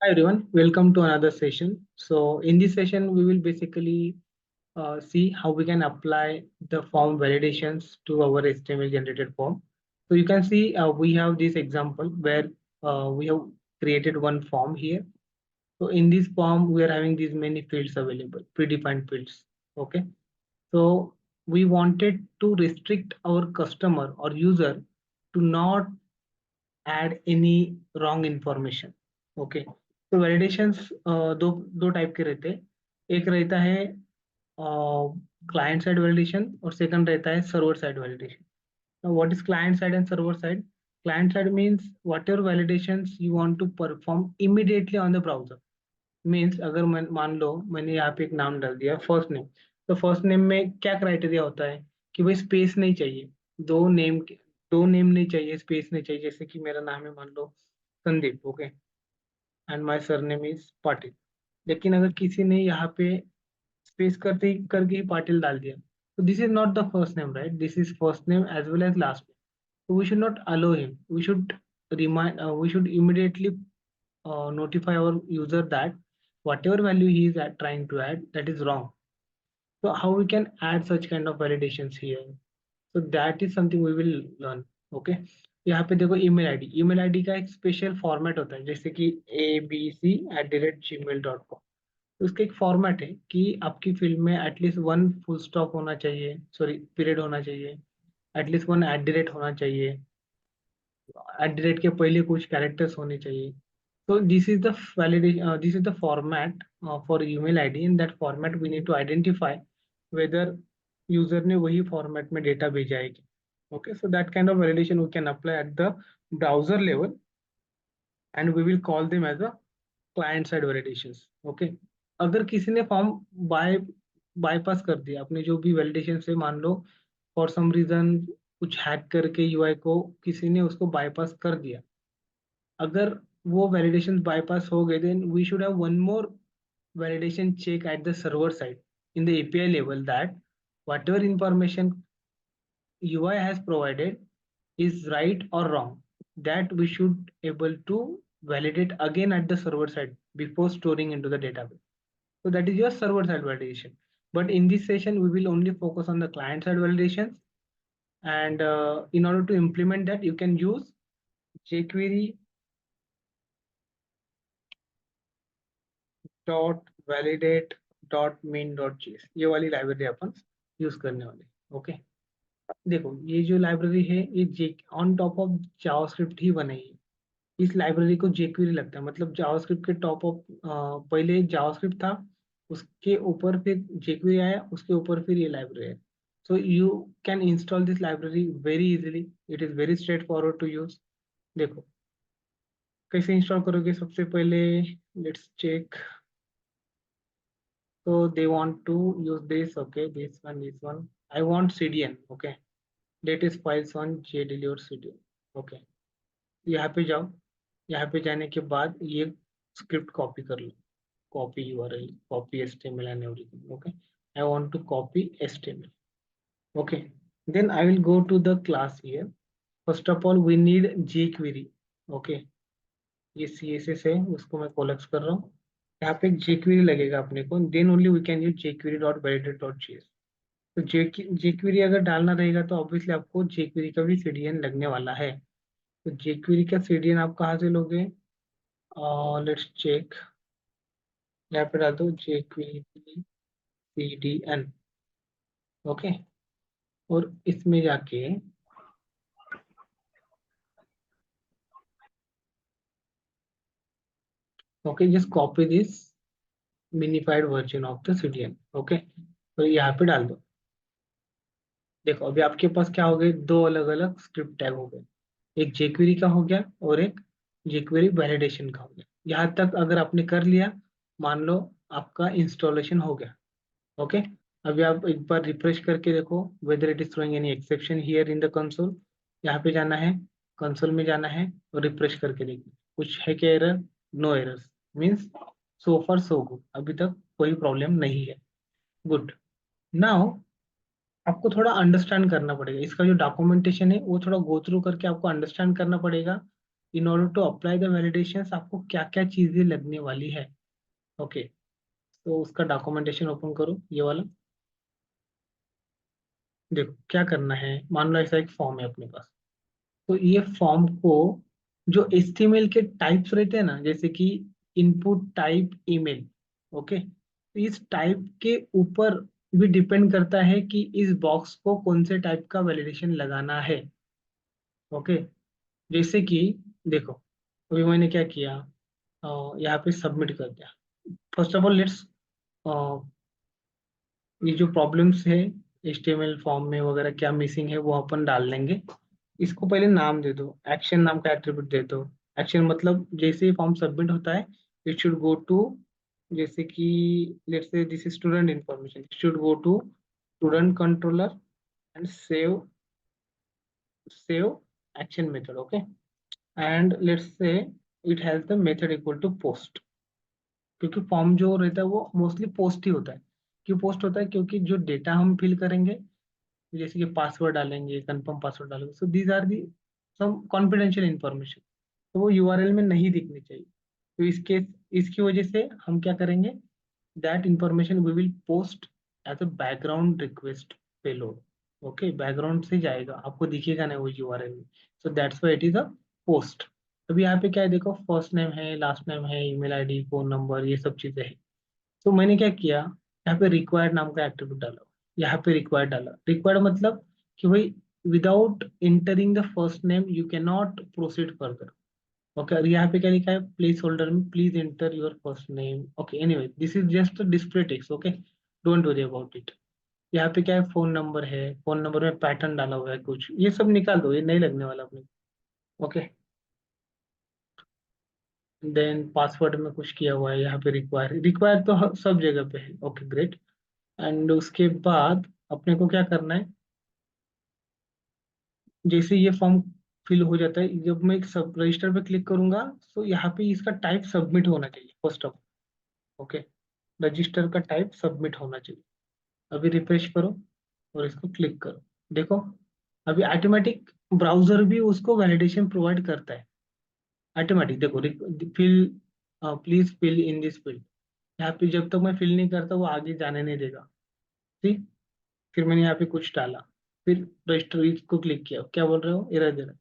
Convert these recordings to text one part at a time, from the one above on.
Hi everyone, welcome to another session. So in this session, we will basically see how we can apply the form validations to our HTML generated form. So you can see we have this example where we have created one form here. So in this form, we are having these many fields available, predefined fields. Okay. So we wanted to restrict our customer or user to not add any wrong information. Okay, तो validations दो दो type के रहते हैं. एक रहता है client side validation और सेकंड रहता है server side validation. What is client side and server side? Client side means whatever validations you want to perform immediately on the browser. Means अगर मैं मान लो मैंने यहाँ पे एक नाम डाल दिया फर्स्ट नेम, तो फर्स्ट नेम में क्या क्राइटेरिया होता है कि भाई स्पेस नहीं चाहिए, दो नेम दो नेम नहीं चाहिए, स्पेस नहीं चाहिए. जैसे कि मेरा नाम है मान लो Sandeep, okay, and my surname is Patil. लेकिन अगर किसी ने यहाँ पे स्पेस करके ही पाटिल डाल दिया, तो this is not the first name, right? This is first name as well as last name. So we should not allow him. We should immediately notify our user that whatever value he is trying to add, that is wrong. So how we can add such kind of validations here? So that is something we will learn. Okay. यहाँ पे देखो email ID का एक special format होता है, जैसे कि abc@gmail.com. तो उसका एक फॉर्मेट है कि आपकी फील्ड में एटलीस्ट वन फुल स्टॉप होना चाहिए, सॉरी पीरियड होना चाहिए, at least one at the rate होना चाहिए, एट द रेट के पहले कुछ कैरेक्टर्स होने चाहिए. So this is the validation. This is the format for email ID. In that format, we need to identify whether user ने वही format में data भेजा है क्या. Okay, so that kind of validation we can apply at the browser level, and we will call them as a client side validations. Okay, अगर किसी ने form bypass कर दिया, अपने जो भी वैलिडेशन से मान लो फॉर सम रीजन कुछ हैक करके यूआई को किसी ने उसको बाईपास कर दिया, अगर वो वैलिडेशन बाईपास हो गए, then we should have one more validation check at the server side in the API level that whatever information UI has provided is right or wrong, that we should able to validate again at the server side before storing into the database. So that is your server side validation. But in this session, we will only focus on the client side validations. And in order to implement that, you can use jQuery dot validate dot mean dot JS, ये वाली library अपन use करने वाले. Okay, देखो ये जो library है ये जे on top of JavaScript ही बनाई है. इस लाइब्रेरी को जेक्वेरी लगता है, मतलब जावास्क्रिप्ट के टॉप ऑफ पहले जावास्क्रिप्ट था, उसके ऊपर फिर जेक्वेरी आया, उसके ऊपर फिर ये लाइब्रेरी है. So you can install this library very easily. It is very straightforward to use. देखो कैसे इंस्टॉल करोगे. सबसे पहले let's check. So they want to use this. Okay, this one, this one. I want CDN. Okay, latest files on JDL CDN. Okay, यहाँ पे जाओ. यहाँ पे जाने के बाद ये स्क्रिप्ट कॉपी कर लो. Copy URL, copy HTML and everything. Okay, I want to copy HTML. Okay, then I will go to the class here. First of all, we need jQuery. Okay, ये CSS है, उसको मैं collect कर रहा हूँ. यहाँ पे jQuery लगेगा अपने को. Then only we can use jQuery.validate.js. तो jQuery अगर डालना रहेगा तो ऑब्वियसली आपको jQuery का भी CDN लगने वाला है. तो jQuery का CDN आप कहाँ से लोगे? Let's check. यहाँ पे डाल दो jQuery CDN. ओके, और इसमें जाके okay just copy this minified version of the CDN. Okay, तो यहाँ पे डाल दो. देखो अभी आपके पास क्या हो गए, दो अलग अलग स्क्रिप्ट टैग हो गए. एक jQuery का हो गया और एक jQuery वैलिडेशन का हो गया. यहाँ तक अगर आपने कर लिया, मान लो आपका इंस्टॉलेशन हो गया. ओके, अभी आप एक बार रिफ्रेश करके देखो whether it is throwing any exception here in the console. यहाँ पे जाना है, कंसोल में जाना है और रिफ्रेश करके देखो कुछ है क्या error. No errors, means so far so good, अभी तक कोई प्रॉब्लम नहीं है. गुड. नाउ आपको थोड़ा अंडरस्टैंड करना पड़ेगा, इसका जो डॉक्यूमेंटेशन है वो थोड़ा गो थ्रू करके आपको अंडरस्टैंड करना पड़ेगा in order to apply the validations आपको क्या क्या चीजें लगने वाली है। ओके, तो उसका डॉक्यूमेंटेशन ओपन करो ये वाला। देखो क्या करना है, मान लो ऐसा एक फॉर्म है अपने पास। तो ये फॉर्म को जो HTML के टाइप्स रहते हैं ना, जैसे कि इनपुट टाइप ईमेल, ओके, तो इस टाइप के ऊपर भी डिपेंड करता है कि इस बॉक्स को कौन से टाइप का वैलिडेशन लगाना है। ओके, जैसे कि देखो अभी मैंने क्या किया, यहाँ पे सबमिट कर दिया। फर्स्ट ऑफ ऑल लेट्स, ये जो प्रॉब्लम्स है HTML फॉर्म में वगैरह क्या मिसिंग है वो अपन डाल लेंगे। इसको पहले नाम दे दो, एक्शन नाम का एट्रीब्यूट दे दो। एक्शन मतलब जैसे ही फॉर्म सबमिट होता है, इट शुड गो टू, जैसे कि let's say this is student information, it should go to student controller and save action method. Okay, and let's say it has the method equal to post, क्योंकि form जो रहता है वो mostly post ही होता है। क्यों पोस्ट होता है? क्योंकि जो डेटा हम फिल करेंगे, जैसे कि पासवर्ड डालेंगे, कंफर्म पासवर्ड डालेंगे, so these are the some confidential information, तो वो यूआरएल में नहीं दिखनी चाहिए। तो इसकी वजह से हम क्या करेंगे, that information we will post as a background request payload. Okay, background से जाएगा, आपको दिखेगा नहीं वो यूआरएल में। So that's why it is a post. अभी यहाँ पे क्या है, देखो फर्स्ट नेम है, लास्ट नेम है, ईमेल आईडी, फोन नंबर, ये सब चीजें हैं। तो मैंने क्या किया, यहाँ पे रिक्वायर्ड नाम का एट्रीब्यूट डाला, यहाँ पे रिक्वायर्ड डाला। रिक्वायर्ड मतलब कि भाई without entering the first name you can not proceed further. Okay, और यहाँ पे क्या लिखा है, प्लेस होल्डर में please enter your first name. Okay, anyway this is just display text. Okay, don't worry about it. यहाँ पे क्या है, फोन नंबर है, फोन नंबर में पैटर्न डाला हुआ है कुछ, ये सब निकाल दो, ये नहीं लगने वाला अपने। ओके, देन पासवर्ड में कुछ किया हुआ है, यहाँ पे रिक्वायर, रिक्वायर तो सब जगह पे है। Okay great. एंड उसके बाद अपने को क्या करना है, जैसे ये फॉर्म फिल हो जाता है, जब मैं एक सब रजिस्टर पे क्लिक करूंगा, तो यहाँ पे इसका टाइप सबमिट होना चाहिए फर्स्ट ऑफ। ओके, रजिस्टर का टाइप सबमिट होना चाहिए। अभी रिफ्रेश करो और इसको क्लिक करो, देखो अभी ऑटोमेटिक ब्राउजर भी उसको वैलिडेशन प्रोवाइड करता है ऑटोमेटिक। देखो fill, please fill in this field, यहाँ पे जब तक मैं फिल नहीं करता वो आगे जाने नहीं देगा। ठीक, फिर मैंने यहाँ पे कुछ डाला, फिर रजिस्टर को क्लिक किया, क्या बोल रहे हो, एरर दे रहा है।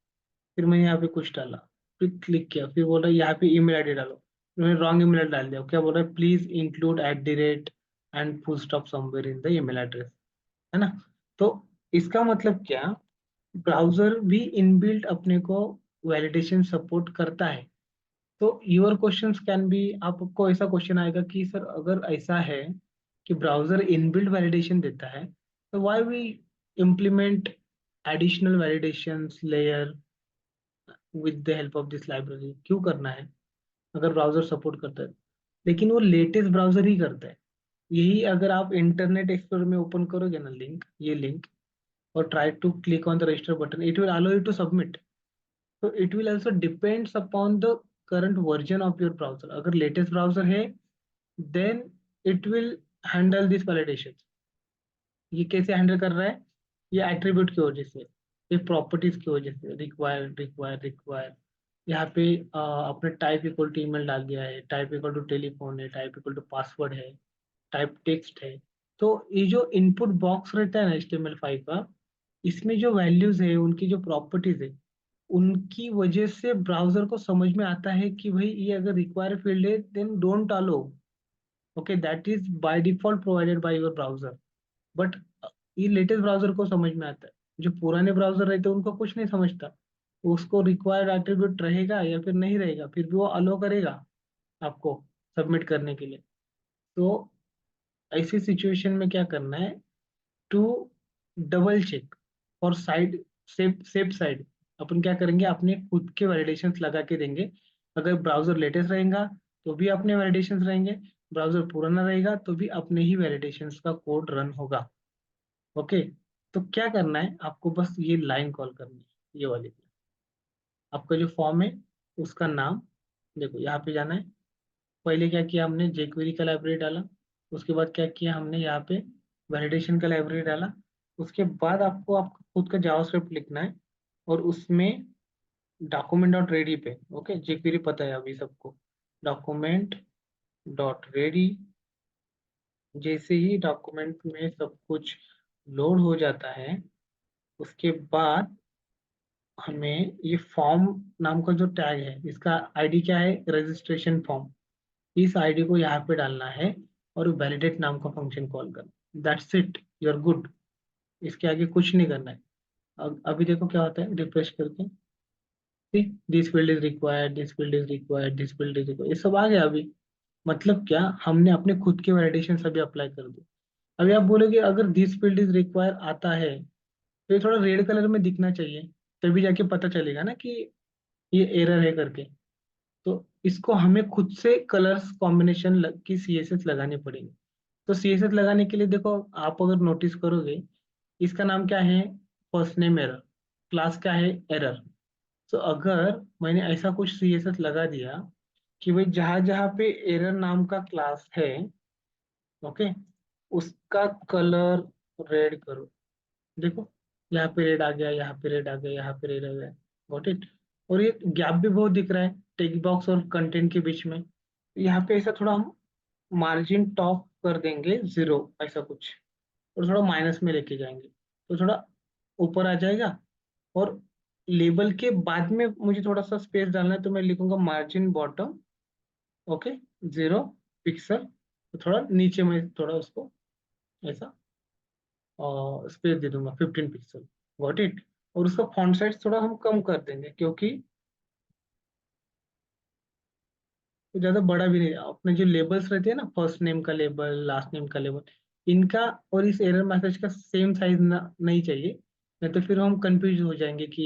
फिर मैंने यहाँ पे कुछ डाला, फिर क्लिक किया, फिर बोल रहा है यहाँ पे ईमेल आईडी डालो, फिर मैंने रॉन्ग ईमेल डाल दिया, क्या बोल रहा है, please include @ and full stop somewhere in the email address, है ना। तो इसका मतलब क्या, ब्राउजर भी इनबिल्ट अपने को वैलिडेशन सपोर्ट करता है। तो योर क्वेश्चंस कैन बी, आपको ऐसा क्वेश्चन आएगा कि सर अगर ऐसा है कि ब्राउजर इनबिल्ट वैलिडेशन देता है, तो why we implement additional validations layer with the help of this library, क्यों करना है अगर ब्राउजर सपोर्ट करता है। लेकिन वो लेटेस्ट ब्राउजर ही करता है। यही अगर आप इंटरनेट एक्सप्लोरर में ओपन करोगे ना लिंक, ये लिंक, और try to click on the register button, it will allow you to submit. तो it will also depends upon the current version of your browser. अगर लेटेस्ट ब्राउजर है, then it will handle this validation. ये कैसे handle कर रहा है, ये attribute की वजह से, ये प्रॉपर्टीज की वजह से, रिक्वायर रिक्वायर रिक्वायर। यहाँ पे आपने टाइप इक्वल टू ईमेल डाल दिया है, टाइप इक्वल टू टेलीफोन है, टाइप इक्वल टू पासवर्ड है, टाइप टेक्स्ट है। तो ये जो इनपुट बॉक्स रहता है ना HTML5 का, इसमें जो वैल्यूज है, उनकी जो प्रॉपर्टीज है, उनकी वजह से ब्राउजर को समझ में आता है कि भाई ये अगर रिक्वायर फील्ड है then don't allow. Okay, that is by default provided by your browser. But ये लेटेस्ट ब्राउजर को समझ में आता है, जो पुराने ब्राउजर रहते हैं उनको कुछ नहीं समझता। उसको रिक्वायर्ड एट्रीब्यूट रहेगा या फिर नहीं रहेगा, फिर भी वो अलो करेगा आपको सबमिट करने के लिए। तो ऐसी सिचुएशन में क्या करना है, टू डबल चेक और साइड, सेफ साइड, अपन क्या करेंगे, अपने खुद के वैलिडेशंस लगा के देंगे। अगर ब्राउजर लेटेस्ट रहेगा तो भी अपने वैलिडेशंस रहेंगे, ब्राउजर पुराना रहेगा तो भी अपने ही वैलिडेशंस का कोड रन होगा। ओके, तो क्या करना है आपको, बस ये लाइन कॉल करनी है, ये वाली। आपका जो फॉर्म है उसका नाम, देखो यहाँ पे जाना है। पहले क्या किया हमने, jQuery का लाइब्रेरी डाला। उसके बाद क्या किया हमने, यहाँ पे वैलिडेशन का लाइब्रेरी डाला। उसके बाद आपको आपका खुद का जावास्क्रिप्ट लिखना है, और उसमें डॉक्यूमेंट डॉट रेडी पे, ओके, jQuery पता है अभी सबको, डॉक्यूमेंट डॉट रेडी। जैसे ही डॉक्यूमेंट में सब कुछ लोड हो जाता है, उसके बाद हमें ये फॉर्म नाम का जो टैग है, इसका आईडी क्या है, रजिस्ट्रेशन फॉर्म, इस आईडी को यहाँ पे डालना है और वैलिडेट नाम का फंक्शन कॉल करना, that's it, you are good. इसके आगे कुछ नहीं करना है। अब अभी देखो क्या होता है, रिफ्रेश करके, this field is required, this field is required, this field is required, ये सब आ गया अभी। मतलब क्या, हमने अपने खुद के वैलिडेशन सभी अप्लाई कर दिए। अभी आप बोलोगे अगर दिस फील्ड इज रिक्वायर आता है तो ये थोड़ा रेड कलर में दिखना चाहिए, तभी जाके पता चलेगा ना कि ये एरर है करके। तो इसको हमें खुद से कलर्स कॉम्बिनेशन की सीएसएस लगानी पड़ेगी। तो सीएसएस लगाने के लिए देखो, आप अगर नोटिस करोगे, इसका नाम क्या है, फर्स्ट नेम एरर, क्लास क्या है, एरर। तो अगर मैंने ऐसा कुछ सीएसएस लगा दिया कि भाई जहां जहां पे एरर नाम का क्लास है, ओके, उसका कलर रेड करो। देखो, यहाँ पे रेड आ गया, यहाँ पे रेड आ गया, यहाँ पे रेड आ गया, गॉट इट। और ये गैप भी बहुत दिख रहा है टेक्स्ट बॉक्स और कंटेंट के बीच में। यहाँ पे ऐसा थोड़ा हम मार्जिन टॉप कर देंगे 0, ऐसा कुछ, और थोड़ा माइनस में लेके जाएंगे तो थोड़ा ऊपर आ जाएगा। और लेबल के बाद में मुझे थोड़ा सा स्पेस डालना है, तो मैं लिखूंगा मार्जिन बॉटम, ओके, 0 पिक्सल। तो थोड़ा नीचे में थोड़ा उसको ऐसा स्पेस दे दूंगा 15 पिक्सल, गॉट इट। और उसका फॉन्ट साइज थोड़ा हम कम कर देंगे, क्योंकि वो ज्यादा बड़ा भी नहीं, अपने जो लेबल्स रहते हैं ना, फर्स्ट नेम का लेबल, लास्ट नेम का लेबल, इनका और इस एरर मैसेज का सेम साइज नहीं चाहिए। नहीं तो फिर हम कंफ्यूज हो जाएंगे कि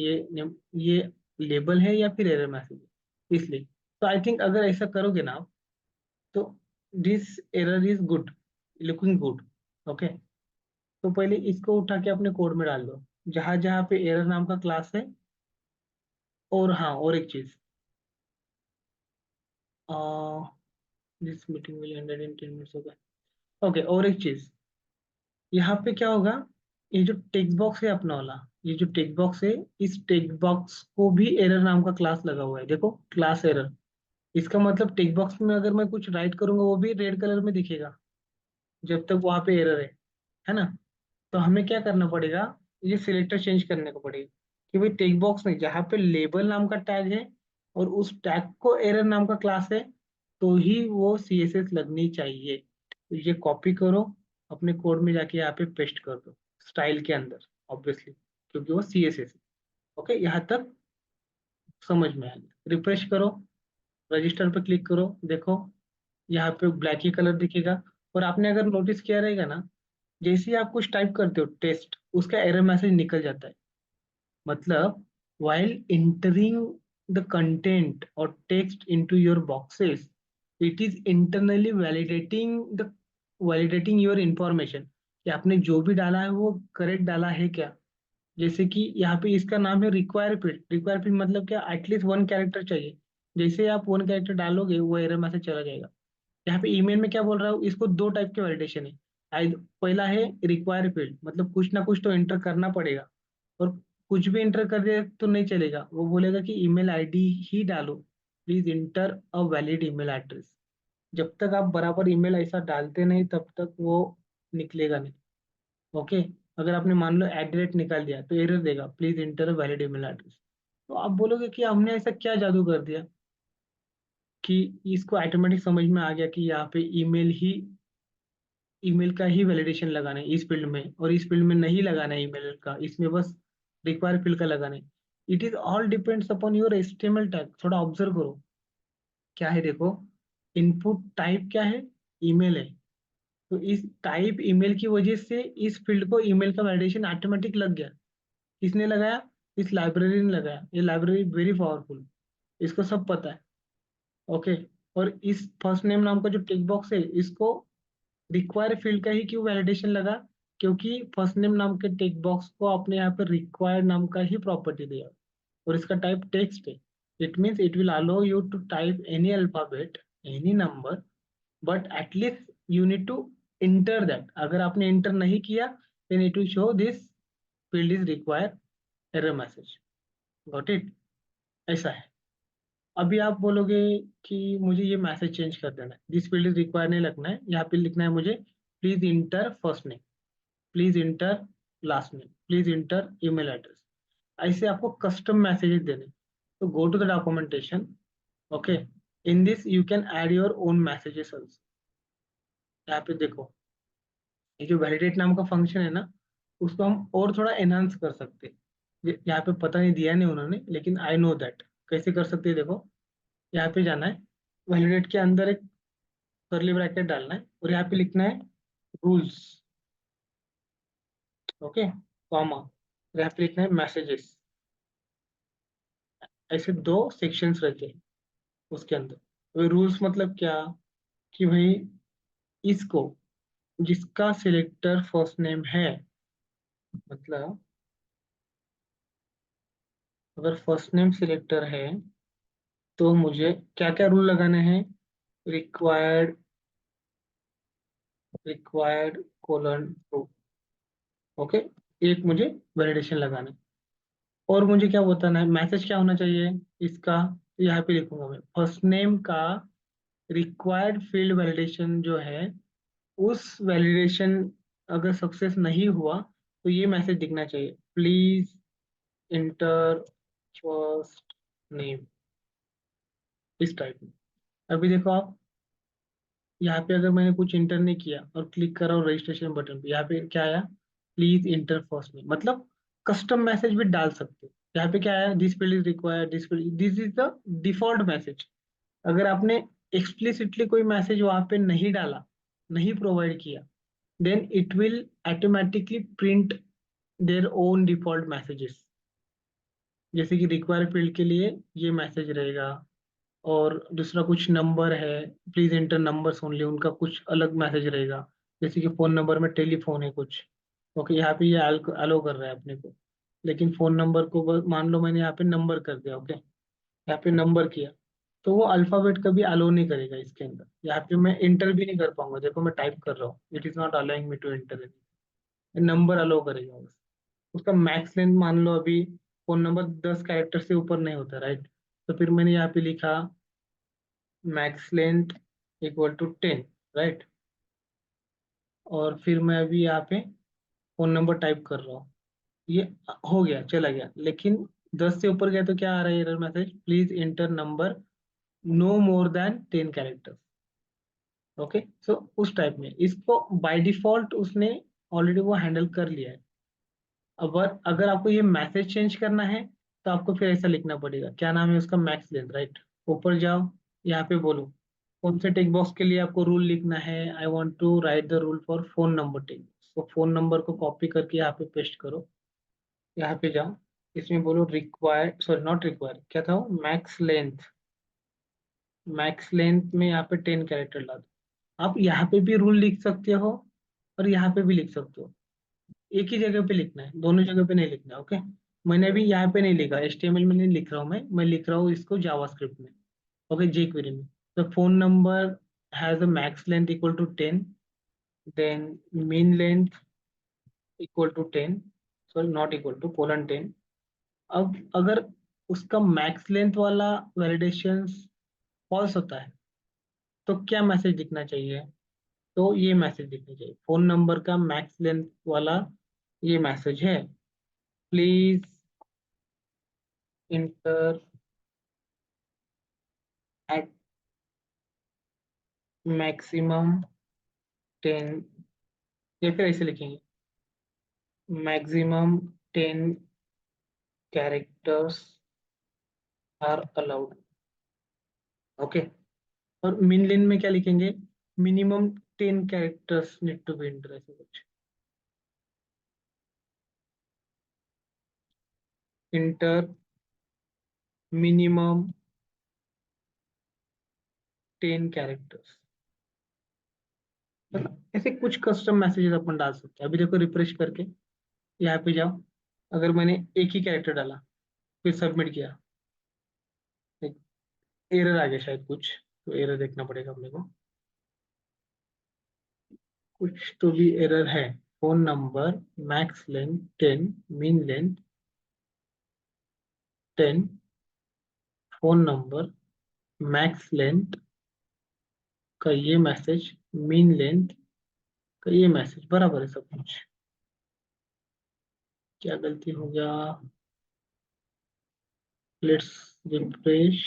ये लेबल है या फिर एरर मैसेज है, इसलिए। तो आई थिंक अगर ऐसा करोगे ना आप, तो this error is good, looking good, okay. तो पहले इसको उठा के अपने कोड में डाल दो, जहां जहां पे एरर नाम का क्लास है। और हाँ, और एक चीज, this meeting will and in 10 minutes, okay, और एक चीज, यहाँ पे क्या होगा, ये जो टेक्स्ट बॉक्स है अपना वाला, ये जो टेक्स्ट बॉक्स है, इस टेक्स्ट बॉक्स को भी एरर नाम का क्लास लगा हुआ है, देखो, क्लास एरर। इसका मतलब टेक्स्ट बॉक्स में अगर मैं कुछ राइट करूंगा वो भी रेड कलर में दिखेगा जब तक वहां पे एरर है ना। तो हमें क्या करना पड़ेगा, ये सिलेक्टर चेंज करने को पड़ेगा कि भाई टेक्स्ट बॉक्स में जहाँ पे लेबल नाम का टैग है और उस टैग को एरर नाम का क्लास है, तो ही वो सीएसएस लगनी चाहिए। तो ये कॉपी करो, अपने कोड में जाके यहाँ पे पेस्ट कर दो, स्टाइल के अंदर, ऑब्वियसली, क्योंकि वो सीएसएस है। ओके, यहाँ तक समझ में आएगा। रिफ्रेश करो, रजिस्टर पे क्लिक करो, देखो यहाँ पे ब्लैक ही कलर दिखेगा। और आपने अगर नोटिस किया रहेगा ना, जैसे ही आप कुछ टाइप करते हो टेस्ट, उसका एरर मैसेज निकल जाता है। मतलब while entering the content or text into your boxes, it is internally validating your information कि आपने जो भी डाला है वो करेक्ट डाला है क्या। जैसे कि यहाँ पे इसका नाम है रिक्वायर फील्ड, रिक्वायर फील्ड मतलब क्या, एटलीस्ट 1 कैरेक्टर चाहिए। जैसे ही आप 1 कैरेक्टर डालोगे वो एरर मैसेज चला जाएगा। यहाँ पे ईमेल में क्या बोल रहा हूँ, इसको 2 टाइप के वैलिडेशन है। पहला है रिक्वायर फील्ड, मतलब कुछ ना कुछ तो एंटर करना पड़ेगा। और कुछ भी एंटर कर दिया तो नहीं चलेगा, वो बोलेगा कि ईमेल आईडी ही डालो, please inter a valid email address. जब तक आप बराबर ईमेल ऐसा डालते नहीं तब तक वो निकलेगा नहीं, ओके। अगर आपने मान लो @ निकाल दिया तो एरर देगा, please inter a valid email address. तो आप बोलोगे कि हमने ऐसा क्या जादू कर दिया कि इसको ऑटोमेटिक समझ में आ गया कि यहाँ पे ईमेल का ही वैलिडेशन लगाना है इस फील्ड में, और इस फील्ड में नहीं लगाना है ईमेल का, इसमें बस रिक्वायर फील्ड का लगाना है। It is all depends upon your HTML tag. थोड़ा ऑब्जर्व करो क्या है, देखो, इनपुट टाइप क्या है, ईमेल है। तो इस टाइप ईमेल की वजह से इस फील्ड को ईमेल का वैलिडेशन ऑटोमेटिक लग गया। किसने लगाया, इस लाइब्रेरी ने लगाया। ये लाइब्रेरी वेरी पावरफुल, इसको सब पता है, ओके। और इस फर्स्ट नेम नाम का जो टिक बॉक्स है, इसको रिक्वायर फील्ड का ही क्यों वैलिडेशन लगा, क्योंकि फर्स्ट नेम नाम के टेक्स्ट बॉक्स को आपने यहाँ पे रिक्वायर्ड नाम का ही प्रॉपर्टी दिया, और इसका टाइप टेक्स्ट है। It means it will allow you to type any alphabet, any number, but at least you need to enter that. अगर आपने इंटर नहीं किया, then it will show this field is require error message, got it. ऐसा है। अभी आप बोलोगे कि मुझे ये मैसेज चेंज कर देना है, दिस फील्ड इज रिक्वायर नहीं लिखना है, यहाँ पे लिखना है मुझे please enter first name, please enter last name, please enter email address. ऐसे आपको कस्टम मैसेजेस देने। तो go to the documentation. Okay, in this you can add your own messages also. यहाँ पे देखो, ये जो वैलिडेट नाम का फंक्शन है ना, उसको हम और थोड़ा एनहांस कर सकते हैं। यहाँ पे पता नहीं दिया नहीं उन्होंने, लेकिन आई नो दैट कैसे कर सकते हैं। देखो, यहाँ पे जाना है, वैलिडेट के अंदर एक कर्ली ब्रैकेट डालना है और यहाँ पे लिखना है रूल्स। ओके, कॉमा, यहाँ पे लिखना है मैसेजेस। ऐसे दो सेक्शंस रहते हैं उसके अंदर। रूल्स मतलब क्या, कि भाई इसको, जिसका सिलेक्टर फर्स्ट नेम है, मतलब अगर फर्स्ट नेम सिलेक्टर है तो मुझे क्या क्या रूल लगाने हैं। Required, required colon true. Okay, एक मुझे वैलिडेशन लगाना है। और मुझे क्या बताना है, मैसेज क्या होना चाहिए इसका, यहाँ पे लिखूंगा मैं फर्स्ट नेम का रिक्वायर्ड फील्ड वैलिडेशन जो है, उस वैलिडेशन अगर सक्सेस नहीं हुआ तो ये मैसेज दिखना चाहिए, प्लीज इंटर फर्स्ट नेम, इस टाइप में। अभी देखो आप, यहाँ पे अगर मैंने कुछ इंटर नहीं किया और क्लिक करा और रजिस्ट्रेशन बटन पे, यहाँ पे क्या आया, प्लीज इंटर फर्स्ट नेम, मतलब कस्टम मैसेज भी डाल सकते हो। यहाँ पे क्या आया, this field is required, this is the default message. अगर आपने एक्सप्लिसिटली कोई मैसेज वहां पे नहीं डाला, नहीं प्रोवाइड किया, then it will automatically print their own default messages. जैसे कि रिक्वायर फील्ड के लिए ये मैसेज रहेगा, और दूसरा कुछ नंबर है, प्लीज एंटर नंबर्स ओनली, उनका कुछ अलग मैसेज रहेगा। जैसे कि फोन नंबर में टेलीफोन है कुछ, ओके, यहाँ पे ये अलो कर रहा है अपने को, लेकिन फोन नंबर को मान लो मैंने यहाँ पे नंबर कर दिया, ओके, यहाँ पे नंबर किया, तो वो अल्फाबेट कभी अलो नहीं करेगा इसके अंदर। यहाँ पे मैं इंटर भी नहीं कर पाऊंगा, देखो मैं टाइप कर रहा हूँ, it is not allowing me to enter, number allow करेगा बस। उसका मैक्स लेंथ मान लो अभी, फोन नंबर 10 कैरेक्टर से ऊपर नहीं होता, राइट। तो फिर मैंने यहाँ पे लिखा max length equal to 10, right. और फिर मैं अभी यहाँ पे फोन नंबर टाइप कर रहा हूँ, ये हो गया, चला गया। लेकिन 10 से ऊपर गया तो क्या आ रहा है error message, please enter number no more than 10 characters. Okay, so उस टाइप में इसको बाय डिफॉल्ट उसने ऑलरेडी वो हैंडल कर लिया है। अब अगर आपको ये मैसेज चेंज करना है तो आपको फिर ऐसा लिखना पड़ेगा, क्या नाम है उसका, मैक्स लेंथ, राइट। ऊपर जाओ, यहाँ पे बोलो कौन से टेक्स्ट बॉक्स के लिए आपको रूल लिखना है, I want to write the rule for phone number text, तो फोन नंबर को कॉपी करके यहाँ पे पेस्ट करो। यहाँ पे जाओ, इसमें बोलो रिक्वायर्ड, सॉरी नॉट रिक्वायर्ड, क्या था वो, मैक्स लेंथ। मैक्स लेंथ में यहाँ पे 10 कैरेक्टर ला दो। आप यहाँ पे भी रूल लिख सकते हो और यहाँ पे भी लिख सकते हो, एक ही जगह पे लिखना है, दोनों जगह पे नहीं लिखना है। ओके, मैंने अभी यहाँ पे नहीं लिखा, HTML में नहीं लिख रहा हूँ, मैं लिख रहा हूँ इसको जावास्क्रिप्ट में। ओके, jQuery में। The phone number has a max length equal to 10, then min length equal to 10, sorry not equal to, colon 10। अब अगर उसका मैक्स लेंथ वाला वैलिडेशन फॉल्स होता है तो क्या मैसेज दिखना चाहिए, तो ये मैसेज दिखना चाहिए, फोन नंबर का मैक्स लेंथ वाला ये मैसेज है, प्लीज इंटर एट मैक्सिमम 10, या फिर ऐसे लिखेंगे maximum 10 characters are allowed. Okay, और मिन लेन में क्या लिखेंगे, minimum 10 characters need to be enter, ऐसे कुछ, इंटर मिनिमम 10 कैरेक्टर्स, ऐसे कुछ कस्टम मैसेजेस अपन डाल सकते हैं। अभी देखो रिफ्रेश करके यहाँ पे जाओ, अगर मैंने एक ही कैरेक्टर डाला, फिर सबमिट किया, एरर आ गया शायद कुछ, तो एरर देखना पड़ेगा अपने को, कुछ तो भी एरर है। Phone number max length 10, mean length 10, phone number, max length का ये मैसेज, मीन लेंथ का ये मैसेज, बराबर है सब कुछ। क्या गलती हो गया? Let's refresh.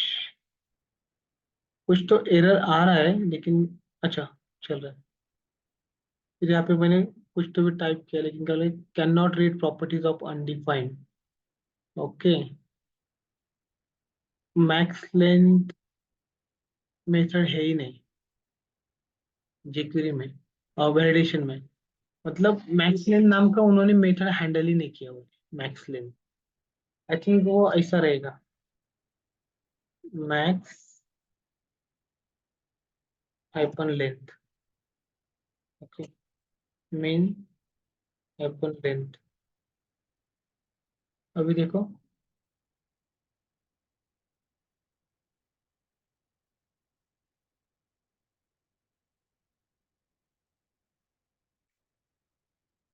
कुछ तो एरर आ रहा है लेकिन अच्छा चल रहा है। फिर यहाँ पे मैंने कुछ तो भी टाइप किया लेकिन क्या, can not read properties of undefined. Okay, max length method है ही नहीं jQuery में और वैलिडेशन में। मतलब मैक्स लेंथ नाम का उन्होंने मेथड हैंडल ही नहीं किया हुआ। मैक्स लेंथ, आई थिंक वो ऐसा रहेगा, max hyphen length. Okay, main hyphen length. अभी देखो,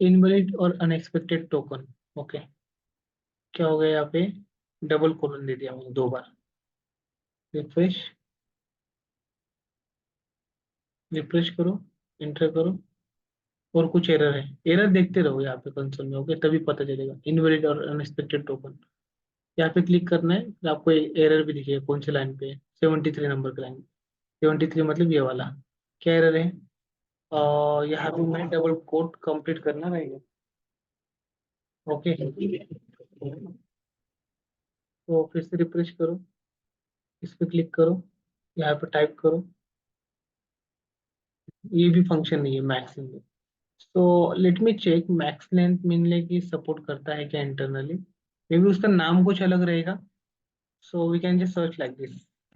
इनवैलिड और अनएक्सपेक्टेड टोकन। ओके, क्या हो गया यहाँ पे? डबल कोलन दे दिया मैंने 2 बार। रिफ्रेश, रिफ्रेश करो, एंटर करो, और कुछ एरर है। एरर देखते रहो यहाँ पे कंसोल में, ओके, तभी पता चलेगा इनवैलिड और अनएक्सपेक्टेड टोकन। यहाँ पे क्लिक करना है, फिर आपको एरर भी दिखेगा कौन सी लाइन पे है। 73 नंबर की लाइन, 73 मतलब ये वाला। क्या एरर है? यहाँ पे मैं डबल कोट कंप्लीट करना रहेगा। ओके, तो फिर से रिफ्रेश करो, इस पे क्लिक करो, यहाँ पे टाइप करो। ये भी फंक्शन नहीं है मैक्स में। So let me check max length मिलने की सपोर्ट करता है क्या इंटरनली। मे बी उसका नाम कुछ अलग रहेगा। So we can just search like this,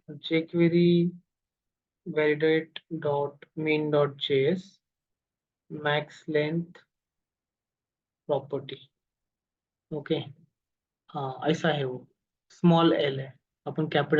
jQuery validate dot main dot js max length property. Okay, हाँ ऐसा है वो, स्मॉल एल है, अपन कैपिटल